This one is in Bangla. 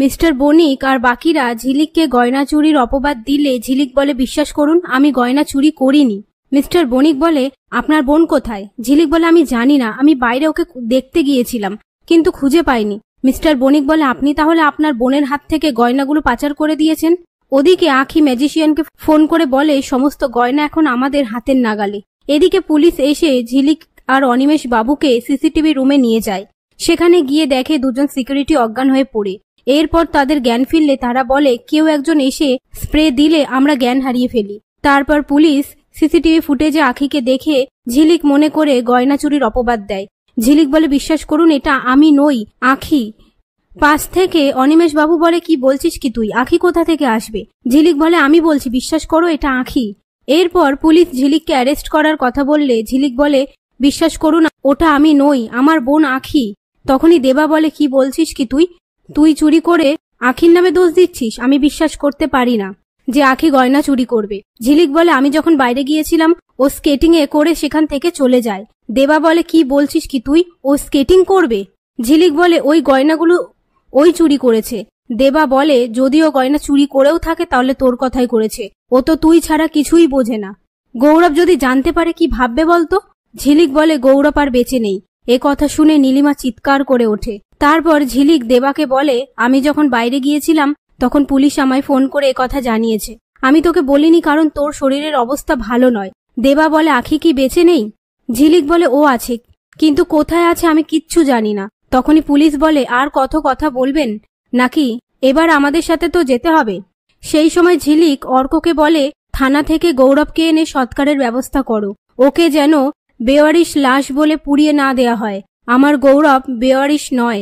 মিস্টার বণিক আর বাকিরা ঝিলিককে গয়না চুরির অপবাদ দিলে ঝিলিক বলে, বিশ্বাস করুন আমি গয়না চুরি করিনি। মিস্টার বণিক বলে, আপনার বোন কোথায়? ঝিলিক বলে, আমি জানি না, আমি বাইরে ওকে দেখতে গিয়েছিলাম কিন্তু খুঁজে পাইনি। মিস্টার বণিক বলে, আপনি তাহলে আপনার বোনের হাত থেকে গয়নাগুলো পাচার করে দিয়েছেন? ওদিকে আঁখি ম্যাজিশিয়ানকে ফোন করে বলে, সমস্ত গয়না এখন আমাদের হাতের নাগালে। এদিকে পুলিশ এসে ঝিলিক আর অনিমেষ বাবুকে সিসিটিভি রুমে নিয়ে যায়। সেখানে গিয়ে দেখে দুজন সিকিউরিটি অজ্ঞান হয়ে পড়ে। এরপর তাদের জ্ঞান ফিরলে তারা বলে, কেউ একজন এসে স্প্রে দিলে আমরা জ্ঞান হারিয়ে ফেলি। তারপর পুলিশ সিসিটিভি ফুটেজে আঁখিকে দেখে ঝিলিক মনে করে গয়না চুরির অপবাদ দেয়। ঝিলিক বলে, বিশ্বাস করুন এটা আমি নই, আঁখি। পাশ থেকে অনিমেষ বাবু বলে, কি বলছিস কি তুই? আঁখি কোথা থেকে আসবে? ঝিলিক বলে, আমি বলছি, বিশ্বাস করো এটা আঁখি। এরপর পুলিশ ঝিলিককে অ্যারেস্ট করার কথা বললে ঝিলিক বলে, বিশ্বাস করুন ওটা আমি নই, আমার বোন আঁখি। তখনই দেবা বলে, কি বলছিস কি তুই? তুই চুরি করে আঁখির নামে দোষ দিচ্ছিস? আমি বিশ্বাস করতে পারি না যে আঁখি গয়না চুরি করবে। ঝিলিক বলে, আমি যখন বাইরে গিয়েছিলাম ও স্কেটিং এ করে সেখান থেকে চলে যায়। দেবা বলে, কি বলছিস কি তুই? ও স্কেটিং করবে? ঝিলিক বলে, ওই গয়নাগুলো ওই চুরি করেছে। দেবা বলে, যদিও গয়না চুরি করেও থাকে তাহলে তোর কথাই করেছে, ও তো তুই ছাড়া কিছুই বোঝে না। গৌরব যদি জানতে পারে কি ভাববে বলতো? ঝিলিক বলে, গৌরব আর বেঁচে নেই। এ কথা শুনে নীলিমা চিৎকার করে ওঠে। তারপর ঝিলিক দেবাকে বলে, আমি যখন বাইরে গিয়েছিলাম তখন পুলিশ আমায় ফোন করে কথা জানিয়েছে। আমি তোকে বলিনি কারণ তোর শরীরের অবস্থা ভালো নয়। দেবা বলে, আঁখি কি বেঁচে নেই? ঝিলিক বলে, ও আছে, কিন্তু কোথায় আছে আমি কিচ্ছু জানি না। তখনই পুলিশ বলে, আর কত কথা বলবেন নাকি? এবার আমাদের সাথে তো যেতে হবে। সেই সময় ঝিলিক অর্ককে বলে, থানা থেকে গৌরবকে এনে সৎকারের ব্যবস্থা করো, ওকে যেন বেওয়ারিশ লাশ বলে পুড়িয়ে না দেয়া হয়। আমার গৌরব বেওয়ারিশ নয়।